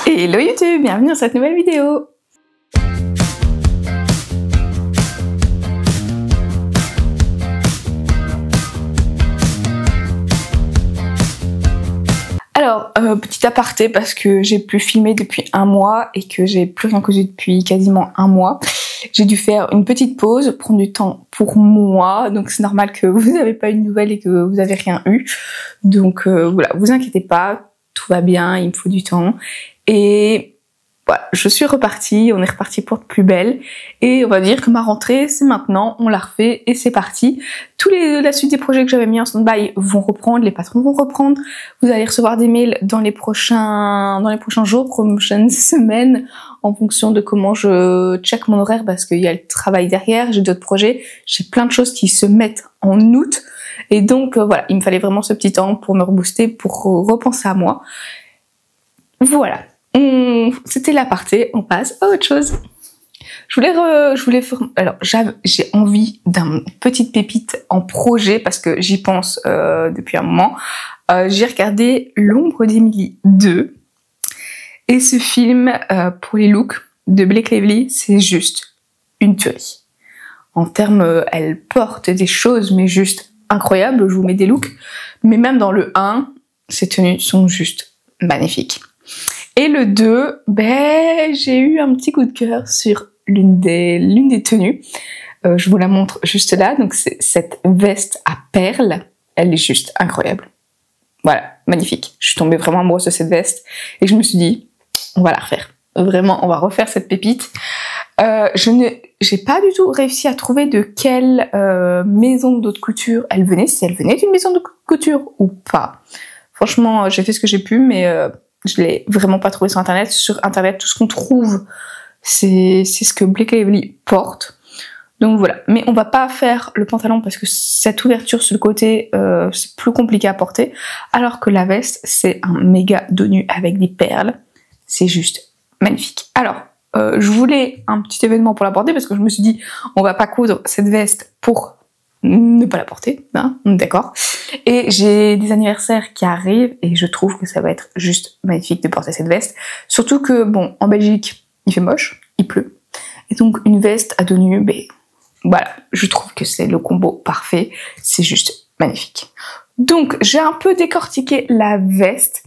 Hello YouTube, bienvenue dans cette nouvelle vidéo. Alors, petit aparté parce que j'ai plus filmé depuis un mois et que j'ai plus rien causé depuis quasiment un mois. J'ai dû faire une petite pause, prendre du temps pour moi, donc c'est normal que vous n'avez pas eu de nouvelles et que vous n'avez rien eu. Donc voilà, vous inquiétez pas, tout va bien, il me faut du temps. Et voilà, je suis repartie, on est reparti pour de plus belle. Et on va dire que ma rentrée, c'est maintenant, on l'a refait et c'est parti. La suite des projets que j'avais mis en stand-by vont reprendre, les patrons vont reprendre. Vous allez recevoir des mails dans les prochains jours, prochaines semaines, en fonction de comment je check mon horaire, parce qu'il y a le travail derrière, j'ai d'autres projets, j'ai plein de choses qui se mettent en août. Et donc voilà, il me fallait vraiment ce petit temps pour me rebooster, pour repenser à moi. Voilà. C'était l'aparté, on passe à autre chose. Alors j'ai envie d'une petite pépite en projet parce que j'y pense depuis un moment. J'ai regardé L'ombre d'Emily 2 et ce film pour les looks de Blake Lively, c'est juste une tuerie. En termes, elle porte des choses mais juste incroyables. Je vous mets des looks, mais même dans le 1, ces tenues sont juste magnifiques. Et le 2, j'ai eu un petit coup de cœur sur l'une des tenues. Je vous la montre juste là. Donc c'est cette veste à perles. Elle est juste incroyable. Voilà, magnifique. Je suis tombée vraiment amoureuse de cette veste. Et je me suis dit, on va la refaire. Vraiment, on va refaire cette pépite. J'ai pas du tout réussi à trouver de quelle maison de haute couture elle venait. Si elle venait d'une maison de haute couture ou pas. Franchement, j'ai fait ce que j'ai pu, mais... je l'ai vraiment pas trouvé sur internet. Sur internet, tout ce qu'on trouve, c'est ce que Blake Lively porte. Donc voilà. Mais on va pas faire le pantalon parce que cette ouverture sur le côté, c'est plus compliqué à porter. Alors que la veste, c'est un méga dos nu avec des perles. C'est juste magnifique. Alors, je voulais un petit événement pour la porter parce que je me suis dit, on va pas coudre cette veste pour ne pas la porter, hein, d'accord. Et j'ai des anniversaires qui arrivent et je trouve que ça va être juste magnifique de porter cette veste. Surtout que, bon, en Belgique, il fait moche, il pleut. Et donc, une veste à dos nu, voilà, je trouve que c'est le combo parfait. C'est juste magnifique. Donc, j'ai un peu décortiqué la veste.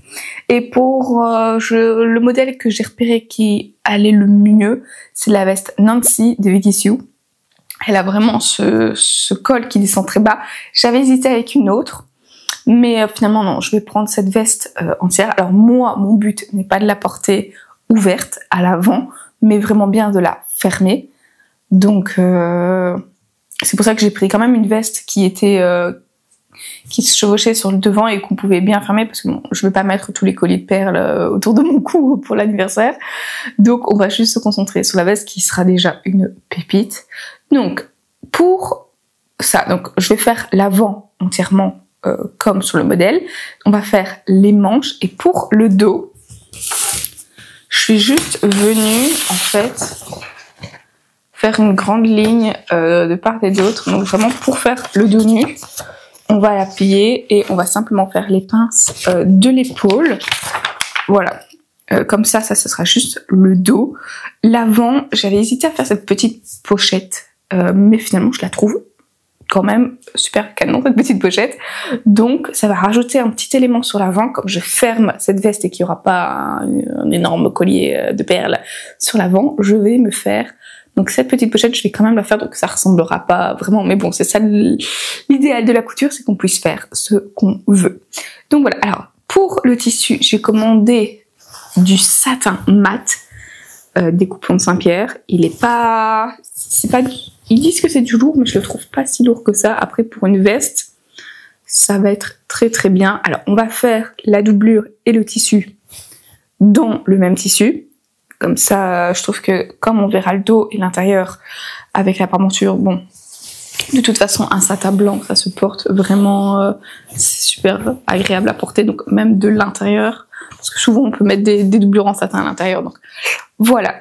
Et pour le modèle que j'ai repéré qui allait le mieux, c'est la veste Nancy de Vicky Sue. Elle a vraiment ce col qui descend très bas. J'avais hésité avec une autre, mais finalement non, je vais prendre cette veste entière. Alors moi, mon but n'est pas de la porter ouverte à l'avant, mais vraiment bien de la fermer. Donc c'est pour ça que j'ai pris quand même une veste qui se chevauchait sur le devant et qu'on pouvait bien fermer parce que bon, je vais pas mettre tous les colliers de perles autour de mon cou pour l'anniversaire. Donc on va juste se concentrer sur la veste qui sera déjà une pépite. Donc pour ça, je vais faire l'avant entièrement comme sur le modèle. On va faire les manches et pour le dos, je suis juste venue en fait faire une grande ligne de part et d'autre. Donc vraiment pour faire le dos nu, on va la plier et on va simplement faire les pinces de l'épaule. Voilà. Comme ça, ce sera juste le dos. L'avant, j'avais hésité à faire cette petite pochette, mais finalement, je la trouve quand même super canon, cette petite pochette. Donc, ça va rajouter un petit élément sur l'avant. Comme je ferme cette veste et qu'il n'y aura pas un énorme collier de perles sur l'avant, je vais me faire... Donc cette petite pochette, je vais quand même la faire, donc ça ressemblera pas vraiment, mais bon, c'est ça l'idéal de la couture, c'est qu'on puisse faire ce qu'on veut. Donc voilà, alors pour le tissu, j'ai commandé du satin mat, des coupons de Saint-Pierre. Ils disent que c'est du lourd, mais je le trouve pas si lourd que ça. Après, pour une veste, ça va être très très bien. Alors, on va faire la doublure et le tissu dans le même tissu. Comme ça, je trouve que comme on verra le dos et l'intérieur avec la parmenture, bon, de toute façon, un satin blanc, ça se porte vraiment, c'est super agréable à porter, donc même de l'intérieur, parce que souvent on peut mettre des doublures en satin à l'intérieur, donc voilà.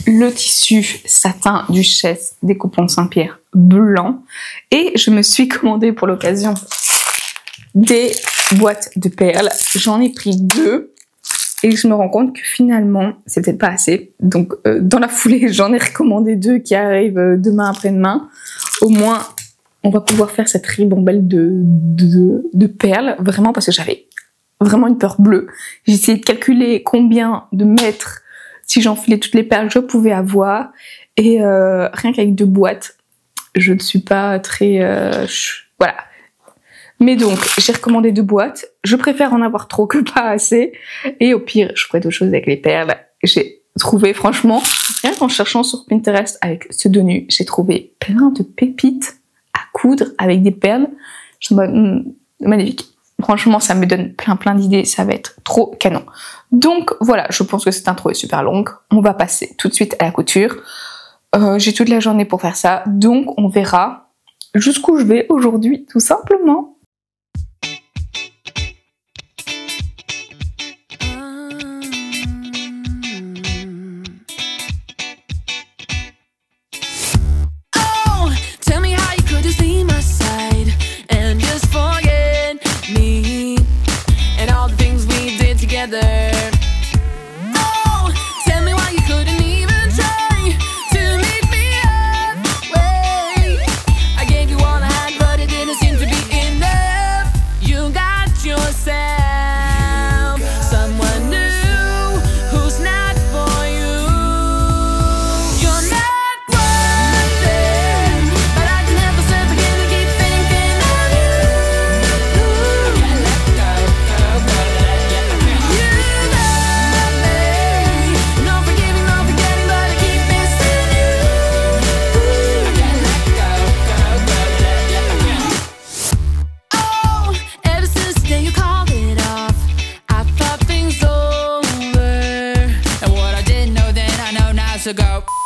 Le tissu satin Duchesse des coupons de Saint-Pierre blanc, et je me suis commandé pour l'occasion des boîtes de perles. J'en ai pris 2. et je me rends compte que finalement c'est peut-être pas assez. Donc dans la foulée j'en ai recommandé 2 qui arrivent demain après-demain. Au moins on va pouvoir faire cette ribambelle de perles, vraiment, parce que j'avais vraiment une peur bleue. J'ai essayé de calculer combien de mètres, si j'enfilais toutes les perles, je pouvais avoir. Et rien qu'avec 2 boîtes, je ne suis pas très... voilà. Mais donc, j'ai recommandé 2 boîtes. Je préfère en avoir trop que pas assez. Et au pire, je ferai d'autres choses avec les perles. J'ai trouvé, franchement, rien qu'en cherchant sur Pinterest avec ce dos nu, j'ai trouvé plein de pépites à coudre avec des perles. Je me magnifique. Franchement, ça me donne plein d'idées. Ça va être trop canon. Donc, voilà. Je pense que cette intro est super longue. On va passer tout de suite à la couture. J'ai toute la journée pour faire ça. Donc, on verra jusqu'où je vais aujourd'hui, tout simplement.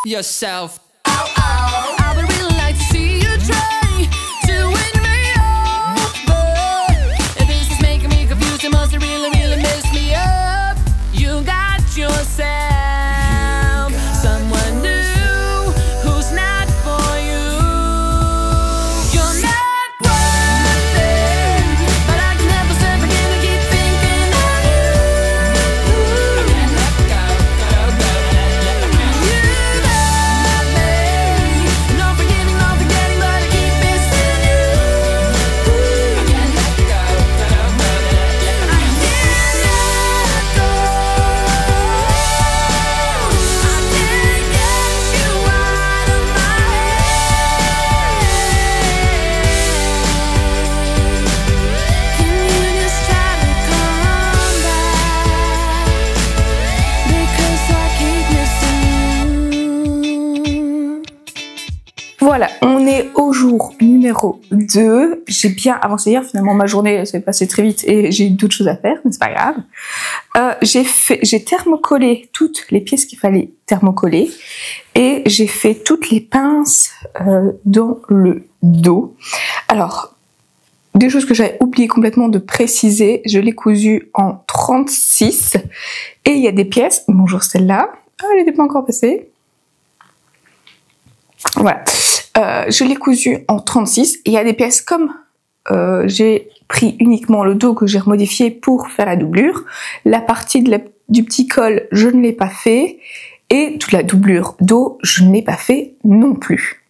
Yourself. I would really like to see you try to win me over. If this is making me confused, it must really mess me up. You got yourself someone new who's not for you. You're not worth it, but I can never stop again to keep thinking of you. Let go. Voilà, on est au jour numéro 2. J'ai bien avancé hier, finalement ma journée s'est passée très vite et j'ai eu d'autres choses à faire, mais c'est pas grave. J'ai thermocollé toutes les pièces qu'il fallait thermocoller et j'ai fait toutes les pinces dans le dos. Alors, des choses que j'avais oublié complètement de préciser, je l'ai cousu en 36 et il y a des pièces, bonjour celle-là, elle n'était pas encore passée. Voilà. Je l'ai cousu en 36. Il y a des pièces comme j'ai pris uniquement le dos que j'ai remodifié pour faire la doublure. La partie du petit col, je ne l'ai pas fait. Et toute la doublure dos, je ne l'ai pas fait non plus.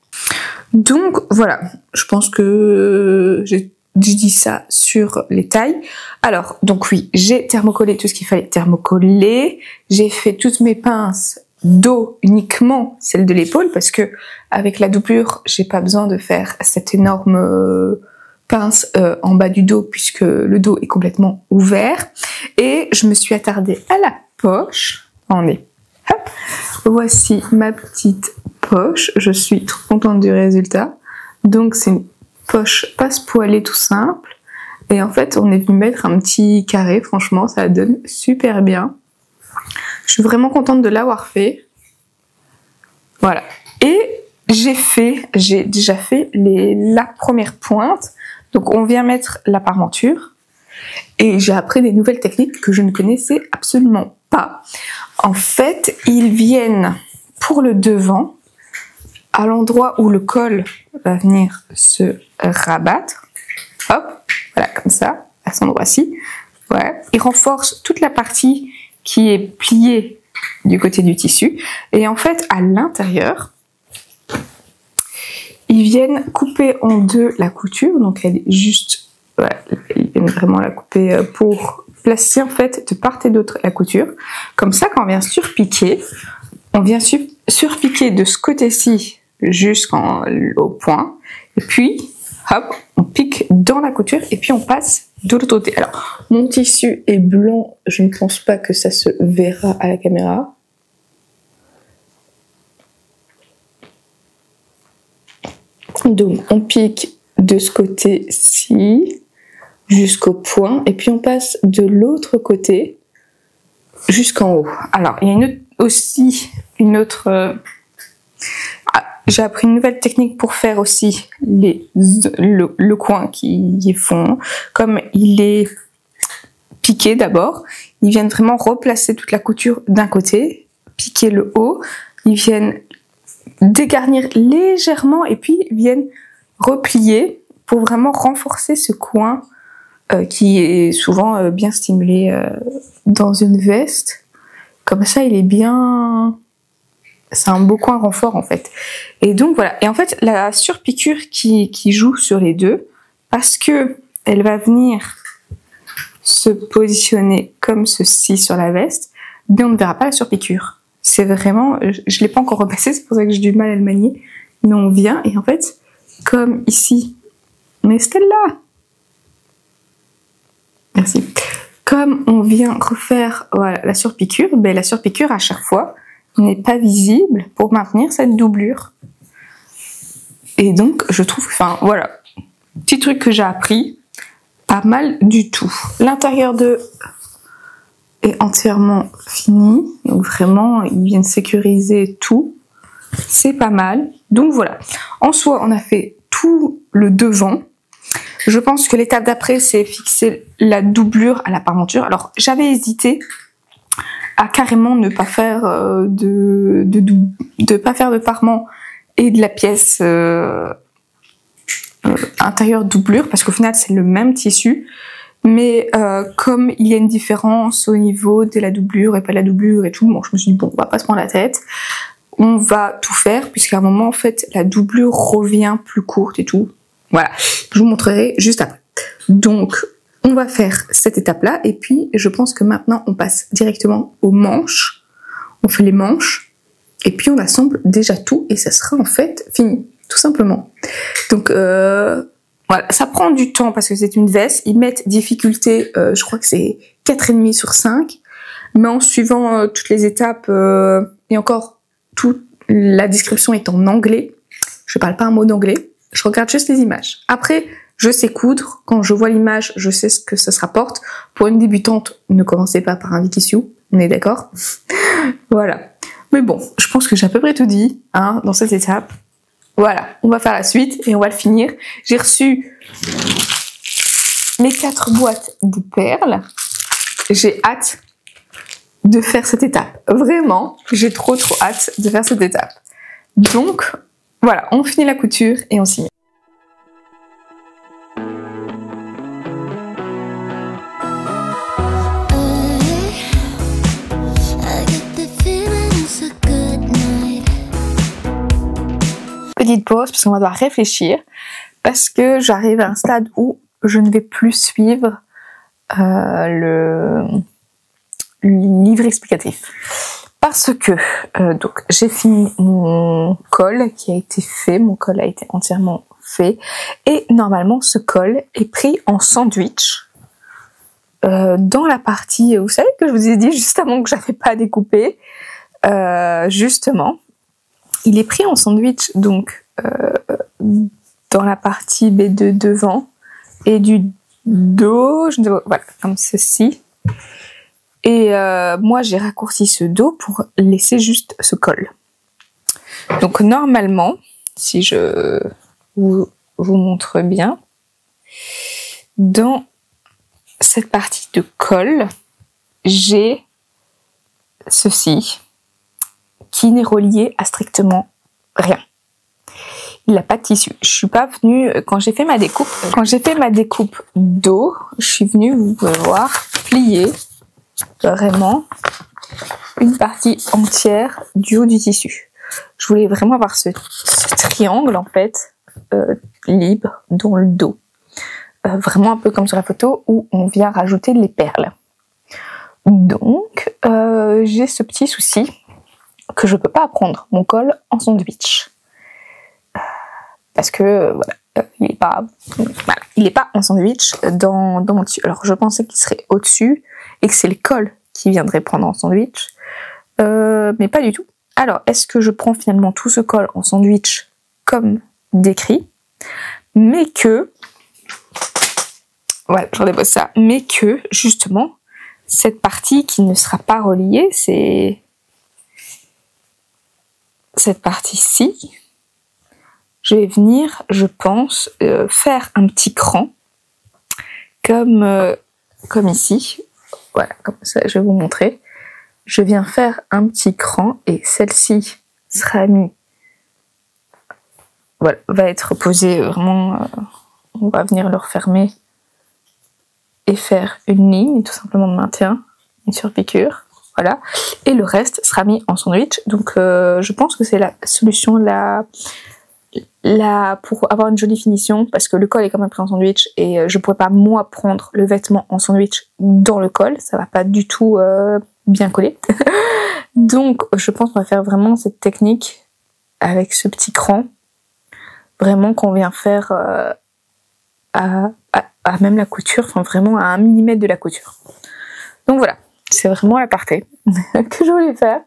Donc voilà, je pense que j'ai dit ça sur les tailles. Alors, donc oui, j'ai thermocollé tout ce qu'il fallait thermocoller. J'ai fait toutes mes pinces dos, uniquement celle de l'épaule, parce que avec la doublure, j'ai pas besoin de faire cette énorme pince en bas du dos, puisque le dos est complètement ouvert. Et je me suis attardée à la poche. Hop, voici ma petite poche. Je suis trop contente du résultat. Donc c'est une poche passe-poilée tout simple. Et en fait, on est venu mettre un petit carré. Franchement, ça donne super bien. Je suis vraiment contente de l'avoir fait. Voilà. Et j'ai déjà fait la première pointe. Donc on vient mettre la parenture. Et j'ai appris des nouvelles techniques que je ne connaissais absolument pas. En fait, ils viennent pour le devant, à l'endroit où le col va venir se rabattre. Hop, voilà, comme ça, à cet endroit-ci. Ouais. Ils renforcent toute la partie qui est plié du côté du tissu. Et en fait, à l'intérieur, ils viennent couper en deux la couture. Donc elle est juste, voilà, ils viennent vraiment la couper pour placer en fait de part et d'autre la couture. Comme ça, quand on vient surpiquer, on vient surpiquer de ce côté-ci jusqu'au point. Et puis, hop, on pique dans la couture et puis on passe de l'autre côté. Alors, mon tissu est blanc, je ne pense pas que ça se verra à la caméra. Donc, on pique de ce côté-ci jusqu'au point et puis on passe de l'autre côté jusqu'en haut. Alors, il y a aussi une autre... j'ai appris une nouvelle technique pour faire aussi le coin qui est fond. Comme il est piqué d'abord, ils viennent vraiment replacer toute la couture d'un côté, piquer le haut, ils viennent dégarnir légèrement et puis ils viennent replier pour vraiment renforcer ce coin qui est souvent bien stimulé dans une veste. Comme ça, il est bien... C'est un beau coin renfort en fait. Et donc voilà. Et en fait, la surpiqûre qui joue sur les deux, parce que elle va venir se positionner comme ceci sur la veste, mais on ne verra pas la surpiqûre. C'est vraiment... Je l'ai pas encore repassé, c'est pour ça que j'ai du mal à le manier. Mais on vient et en fait, comme ici... Mais Stella! Merci. Comme on vient refaire voilà, la surpiqûre, ben la surpiqûre à chaque fois n'est pas visible pour maintenir cette doublure. Et donc, je trouve, enfin voilà, petit truc que j'ai appris, pas mal du tout. L'intérieur est entièrement fini, donc vraiment, ils viennent sécuriser tout. C'est pas mal. Donc voilà. En soi, on a fait tout le devant. Je pense que l'étape d'après, c'est fixer la doublure à la parmenture. Alors, j'avais hésité à carrément ne pas faire pas faire de parement et de la pièce intérieure doublure, parce qu'au final, c'est le même tissu. Mais comme il y a une différence au niveau de la doublure et pas la doublure et tout, bon, je me suis dit, bon, on va pas se prendre la tête. On va tout faire, puisqu'à un moment, en fait, la doublure revient plus courte et tout. Voilà, je vous montrerai juste après. Donc, on va faire cette étape-là, et puis je pense que maintenant, on passe directement aux manches. On fait les manches, et puis on assemble déjà tout, et ça sera en fait fini, tout simplement. Donc, voilà, ça prend du temps, parce que c'est une veste. Ils mettent difficulté, je crois que c'est 4,5 sur 5, mais en suivant toutes les étapes, et encore, toute la description est en anglais. Je parle pas un mot d'anglais. Je regarde juste les images. Après, je sais coudre. Quand je vois l'image, je sais ce que ça se rapporte. Pour une débutante, ne commencez pas par un Vikissue. On est d'accord? Voilà. Mais bon, je pense que j'ai à peu près tout dit, hein, dans cette étape. Voilà. On va faire la suite et on va le finir. J'ai reçu les 4 boîtes de perles. J'ai hâte de faire cette étape. Vraiment, j'ai trop hâte de faire cette étape. Donc, voilà, on finit la couture et on signe. Petite pause parce qu'on va devoir réfléchir, parce que j'arrive à un stade où je ne vais plus suivre le livre explicatif. Parce que donc j'ai fini mon col qui a été fait, mon col a été entièrement fait, et normalement ce col est pris en sandwich dans la partie, vous savez que je vous ai dit juste avant que j'avais pas découpé, justement, il est pris en sandwich donc dans la partie de devant et du dos, je ne sais pas, voilà, comme ceci. Et moi, j'ai raccourci ce dos pour laisser juste ce col. Donc, normalement, si je vous montre bien, dans cette partie de col, j'ai ceci qui n'est relié à strictement rien. Il n'a pas de tissu. Je suis pas venue, quand j'ai fait ma découpe dos, je suis venue, vous pouvez voir, plier vraiment une partie entière du haut du tissu. Je voulais vraiment avoir ce triangle en fait libre dans le dos. Vraiment un peu comme sur la photo où on vient rajouter les perles. Donc j'ai ce petit souci que je peux pas prendre mon col en sandwich. Parce que voilà, il est pas en sandwich dans mon tissu. Alors je pensais qu'il serait au-dessus et que c'est le col qui viendrait prendre en sandwich. Mais pas du tout. Alors, est-ce que je prends finalement tout ce col en sandwich comme décrit, mais que, voilà, je redépose ça, mais que, justement, cette partie qui ne sera pas reliée, c'est cette partie-ci, je vais venir, je pense, faire un petit cran, comme ici, voilà, comme ça, je vais vous montrer. Je viens faire un petit cran et celle-ci sera mise, voilà, va être posée vraiment, on va venir le refermer et faire une ligne tout simplement de maintien, une surpiqûre, voilà, et le reste sera mis en sandwich. Donc je pense que c'est la solution pour avoir une jolie finition, parce que le col est quand même pris en sandwich et je pourrais pas moi prendre le vêtement en sandwich dans le col, ça va pas du tout bien collé. Donc je pense qu'on va faire vraiment cette technique avec ce petit cran, vraiment qu'on vient faire à même la couture, enfin vraiment à 1 mm de la couture. Donc voilà, c'est vraiment l'aparté que je voulais faire.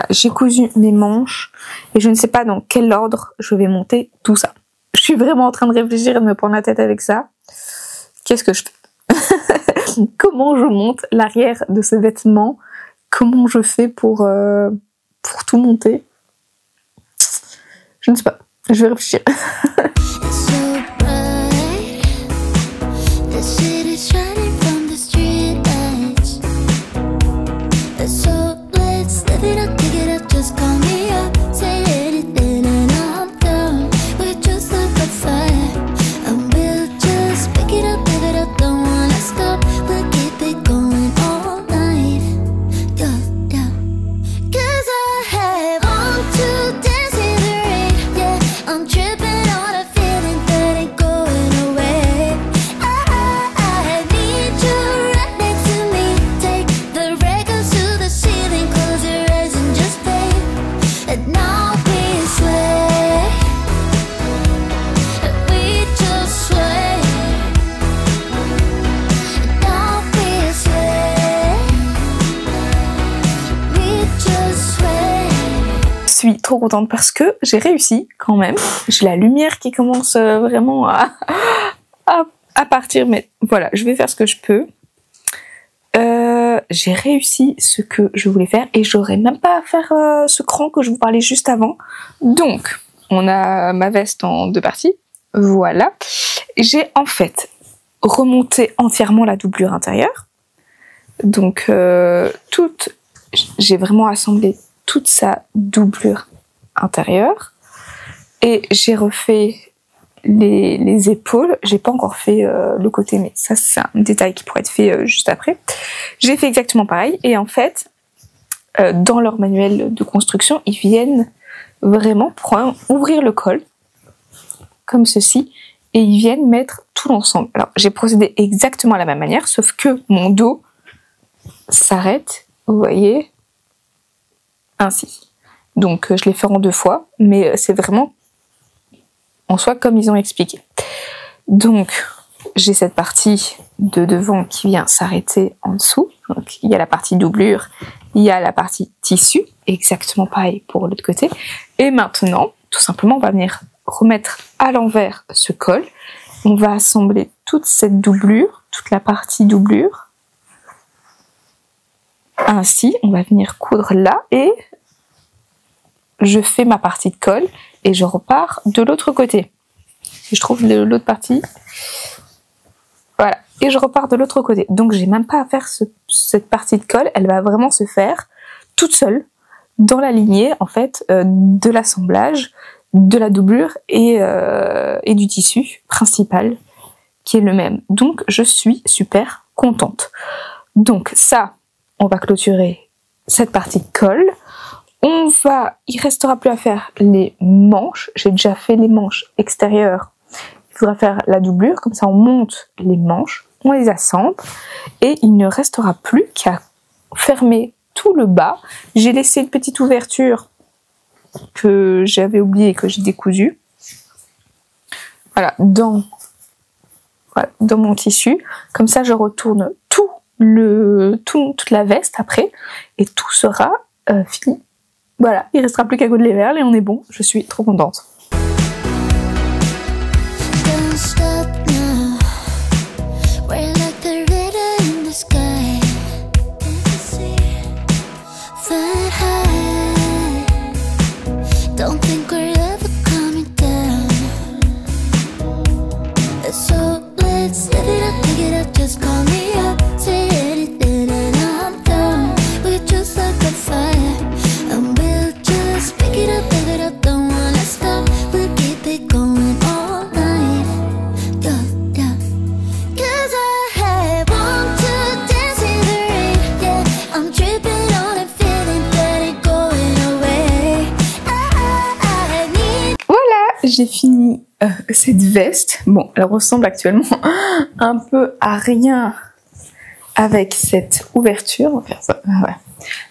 J'ai cousu mes manches et je ne sais pas dans quel ordre je vais monter tout ça. Je suis vraiment en train de réfléchir et de me prendre la tête avec ça. Qu'est-ce que je fais? Comment je monte l'arrière de ce vêtement? Comment je fais pour tout monter? Je ne sais pas. Je vais réfléchir. Je suis trop contente parce que j'ai réussi quand même. J'ai la lumière qui commence vraiment à partir, mais voilà, je vais faire ce que je peux. J'ai réussi ce que je voulais faire et j'aurais même pas à faire ce cran que je vous parlais juste avant. Donc, on a ma veste en 2 parties. Voilà. J'ai en fait remonté entièrement la doublure intérieure. Donc, j'ai vraiment assemblé toute sa doublure intérieure et j'ai refait les épaules. J'ai pas encore fait le côté, mais ça c'est un détail qui pourrait être fait juste après. J'ai fait exactement pareil et en fait dans leur manuel de construction ils viennent vraiment ouvrir le col comme ceci et ils viennent mettre tout l'ensemble. Alors j'ai procédé exactement de la même manière sauf que mon dos s'arrête, vous voyez, ainsi. Donc je l'ai fait en 2 fois, mais c'est vraiment en soi comme ils ont expliqué. Donc j'ai cette partie de devant qui vient s'arrêter en dessous. Donc il y a la partie doublure, il y a la partie tissu, exactement pareil pour l'autre côté. Et maintenant, tout simplement, on va venir remettre à l'envers ce col. On va assembler toute cette doublure, toute la partie doublure. Ainsi, on va venir coudre là et je fais ma partie de col et je repars de l'autre côté. Si je trouve l'autre partie, voilà, et je repars de l'autre côté. Donc j'ai même pas à faire cette partie de col, elle va vraiment se faire toute seule dans la lignée en fait de l'assemblage, de la doublure et du tissu principal qui est le même. Donc je suis super contente. Donc ça, on va clôturer cette partie col. Il restera plus à faire les manches. J'ai déjà fait les manches extérieures. Il faudra faire la doublure, comme ça on monte les manches, on les assemble et il ne restera plus qu'à fermer tout le bas. J'ai laissé une petite ouverture que j'avais oubliée et que j'ai décousue. Voilà, dans mon tissu. Comme ça je retourne toute la veste après et tout sera fini. Voilà, il restera plus qu'à coudre les perles et on est bon. Je suis trop contente. Don't stop now. We're like the river in the sky. Fly high. Don't think we're ever coming down. So let's live it up, pick it up, just call me up. Say anything and I'm down. We're just like a fire, and we'll just pick it up, live it up, don't wanna stop. We'll keep it going all night. Yeah, yeah. 'Cause I want to dance in the rain. Yeah, I'm tripping on a feeling that ain't going away. I need. Voilà, j'ai fini cette veste. Bon, elle ressemble actuellement un peu à rien avec cette ouverture. On va faire ça. Ah ouais.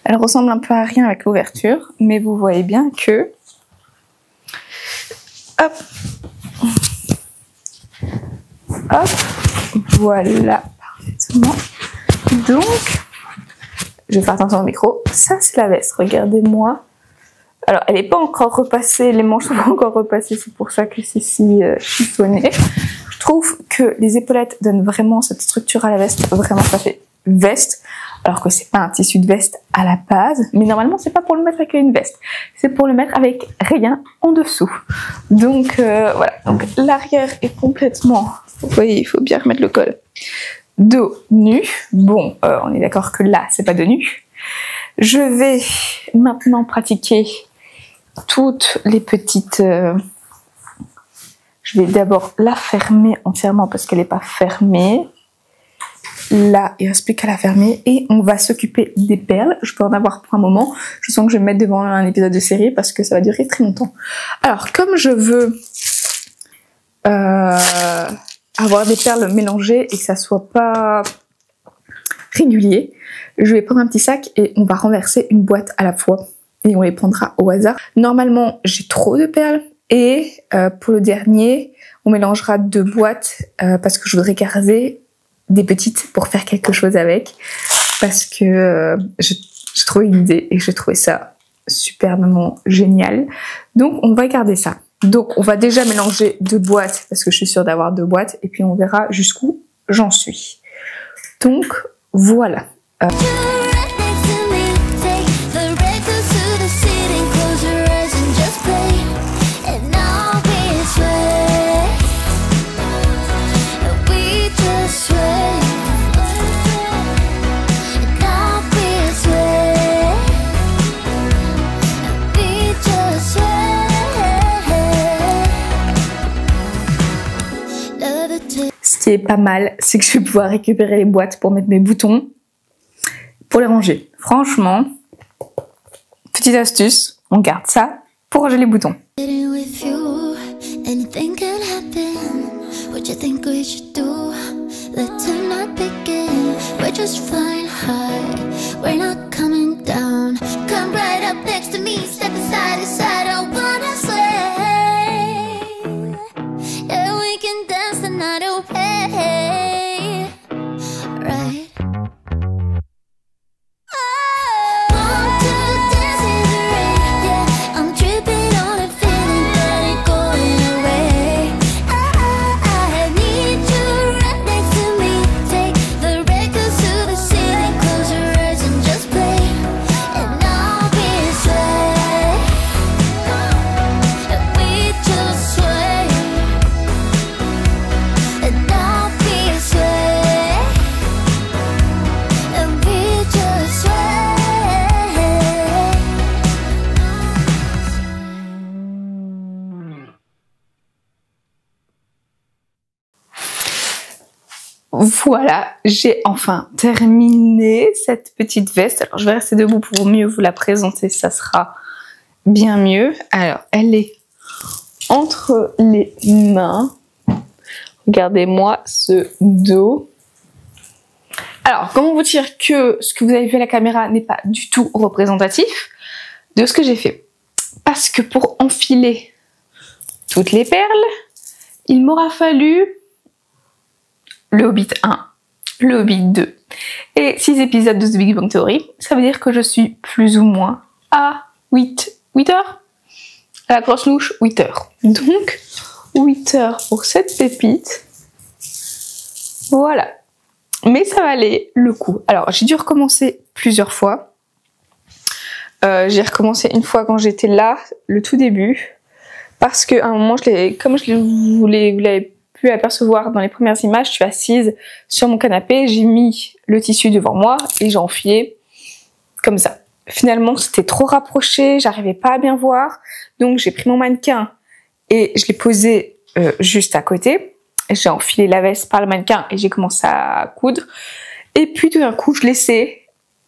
Elle ressemble un peu à rien avec l'ouverture, mais vous voyez bien que... Hop. Hop. Voilà, parfaitement. Donc, je vais faire attention au micro. Ça, c'est la veste. Regardez-moi. Alors, elle n'est pas encore repassée, les manches sont pas encore repassées, c'est pour ça que c'est si chiffonné. Je trouve que les épaulettes donnent vraiment cette structure à la veste, vraiment ça fait veste, alors que c'est pas un tissu de veste à la base, mais normalement c'est pas pour le mettre avec une veste, c'est pour le mettre avec rien en dessous. Donc voilà, donc l'arrière est complètement, vous voyez, il faut bien remettre le col. Dos nu, bon, on est d'accord que là c'est pas de nu. Je vais maintenant pratiquer toutes les petites... Je vais d'abord la fermer entièrement parce qu'elle n'est pas fermée. Là, il ne reste plus qu'à la fermer et on va s'occuper des perles. Je peux en avoir pour un moment. Je sens que je vais me mettre devant un épisode de série parce que ça va durer très longtemps. Alors, comme je veux avoir des perles mélangées et que ça soit pas régulier, je vais prendre un petit sac et on va renverser une boîte à la fois et on les prendra au hasard. Normalement, j'ai trop de perles et pour le dernier, on mélangera 2 boîtes parce que je voudrais garder des petites pour faire quelque chose avec parce que j'ai trouvé une idée et j'ai trouvé ça superbement génial. Donc, on va garder ça. Donc, on va déjà mélanger 2 boîtes parce que je suis sûre d'avoir 2 boîtes et puis on verra jusqu'où j'en suis. Donc, voilà. Ce qui est pas mal, c'est que je vais pouvoir récupérer les boîtes pour mettre mes boutons, pour les ranger. Franchement, petite astuce, on garde ça pour ranger les boutons. Voilà, j'ai enfin terminé cette petite veste. Alors je vais rester debout pour mieux vous la présenter, ça sera bien mieux. Alors elle est entre les mains. Regardez-moi ce dos. Alors comment vous dire que ce que vous avez vu à la caméra n'est pas du tout représentatif de ce que j'ai fait. Parce que pour enfiler toutes les perles, il m'aura fallu le Hobbit 1, le Hobbit 2 et 6 épisodes de The Big Bang Theory. Ça veut dire que je suis plus ou moins à 8 heures. À la grosse louche, 8 heures. Donc, 8 heures pour cette pépite. Voilà. Mais ça valait le coup. Alors, j'ai dû recommencer plusieurs fois. J'ai recommencé une fois quand j'étais là, le tout début. Parce qu'à un moment, comme vous l'avez pu apercevoir dans les premières images, je suis assise sur mon canapé, j'ai mis le tissu devant moi et j'ai enfilé comme ça. Finalement, c'était trop rapproché, j'arrivais pas à bien voir. Donc, j'ai pris mon mannequin et je l'ai posé juste à côté. J'ai enfilé la veste par le mannequin et j'ai commencé à coudre. Et puis, tout d'un coup, je laissais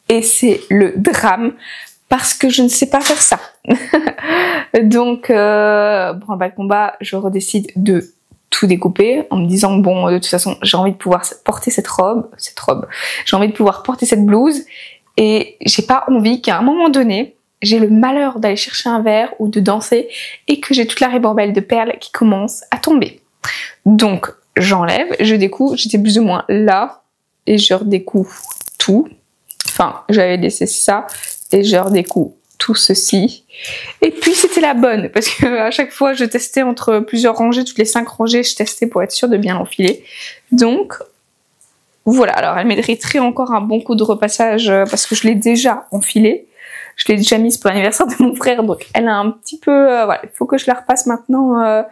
et c'est le drame parce que je ne sais pas faire ça. Donc, branle-bas de combat, je redécide de tout découper en me disant bon, de toute façon, j'ai envie de pouvoir porter cette robe, j'ai envie de pouvoir porter cette blouse et j'ai pas envie qu'à un moment donné, j'ai le malheur d'aller chercher un verre ou de danser et que j'ai toute la ribambelle de perles qui commence à tomber. Donc, j'enlève, je découpe, j'étais plus ou moins là et je redécoupe tout. Enfin, j'avais laissé ça et je redécoupe tout ceci. Et puis c'était la bonne parce que à chaque fois je testais entre plusieurs rangées, toutes les 5 rangées, je testais pour être sûre de bien l'enfiler. Donc voilà, alors elle mériterait encore un bon coup de repassage parce que je l'ai déjà enfilée. Je l'ai déjà mise pour l'anniversaire de mon frère, donc elle a un petit peu... voilà, il faut que je la repasse maintenant.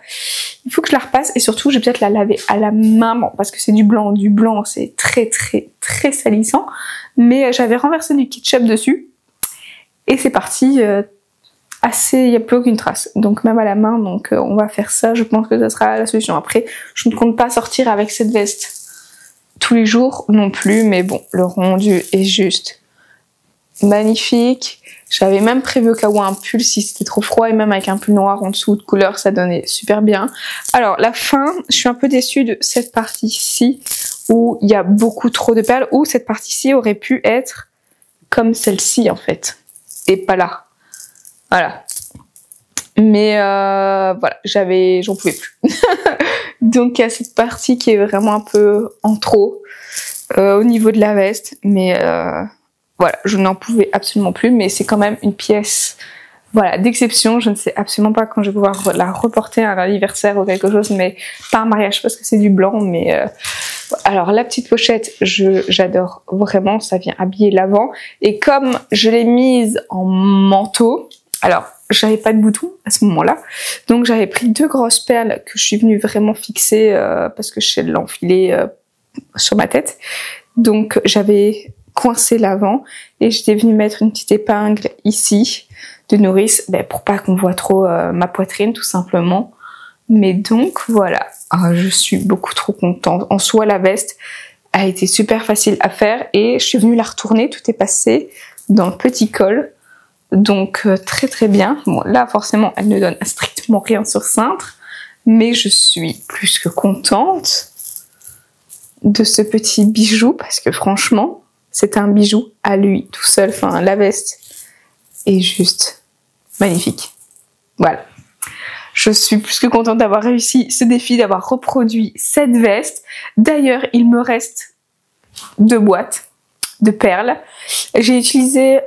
Il faut que je la repasse et surtout je vais peut-être la laver à la main, bon, parce que c'est du blanc. Du blanc, c'est très très très salissant. Mais j'avais renversé du ketchup dessus. Et c'est parti, il n'y a plus aucune trace. Donc même à la main, donc on va faire ça, je pense que ça sera la solution. Après, je ne compte pas sortir avec cette veste tous les jours non plus, mais bon, le rendu est juste magnifique. J'avais même prévu au cas où un pull si c'était trop froid et même avec un pull noir en dessous de couleur, ça donnait super bien. Alors la fin, je suis un peu déçue de cette partie-ci où il y a beaucoup trop de perles, où cette partie-ci aurait pu être comme celle-ci en fait. Et pas là. Voilà. Mais voilà, j'en pouvais plus. Donc il y a cette partie qui est vraiment un peu en trop au niveau de la veste. Mais voilà, je n'en pouvais absolument plus. Mais c'est quand même une pièce voilà, d'exception. Je ne sais absolument pas quand je vais pouvoir la reporter à l'anniversaire ou quelque chose. Mais pas un mariage parce que c'est du blanc. Mais alors la petite pochette, j'adore vraiment, ça vient habiller l'avant. Et comme je l'ai mise en manteau, alors j'avais pas de bouton à ce moment-là, donc j'avais pris 2 grosses perles que je suis venue vraiment fixer parce que je l'ai enfilé sur ma tête. Donc j'avais coincé l'avant et j'étais venue mettre une petite épingle ici de nourrice, pour pas qu'on voit trop ma poitrine tout simplement. Mais donc voilà, je suis beaucoup trop contente. En soi, la veste a été super facile à faire et je suis venue la retourner, tout est passé dans le petit col. Donc très très bien. Bon là forcément elle ne donne strictement rien sur cintre, mais je suis plus que contente de ce petit bijou parce que franchement c'est un bijou à lui tout seul. Enfin la veste est juste magnifique. Voilà. Je suis plus que contente d'avoir réussi ce défi, d'avoir reproduit cette veste. D'ailleurs, il me reste 2 boîtes de perles. J'ai utilisé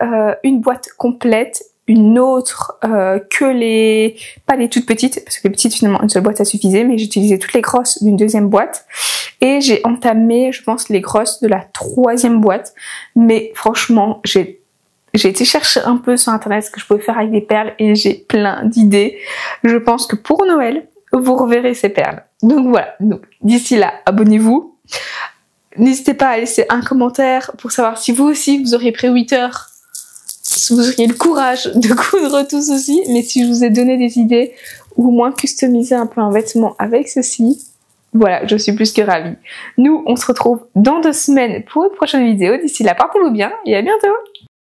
une boîte complète, une autre pas les toutes petites, parce que les petites finalement une seule boîte ça suffisait, mais j'ai utilisé toutes les grosses d'une 2e boîte. Et j'ai entamé, je pense, les grosses de la 3e boîte. Mais franchement, j'ai été chercher un peu sur internet ce que je pouvais faire avec des perles et j'ai plein d'idées. Je pense que pour Noël, vous reverrez ces perles. Donc voilà, donc d'ici là, abonnez-vous. N'hésitez pas à laisser un commentaire pour savoir si vous aussi vous auriez pris 8 heures, si vous auriez le courage de coudre tout ceci, mais si je vous ai donné des idées ou au moins customiser un peu un vêtement avec ceci. Voilà, je suis plus que ravie. Nous, on se retrouve dans 2 semaines pour une prochaine vidéo. D'ici là, portez-vous bien et à bientôt.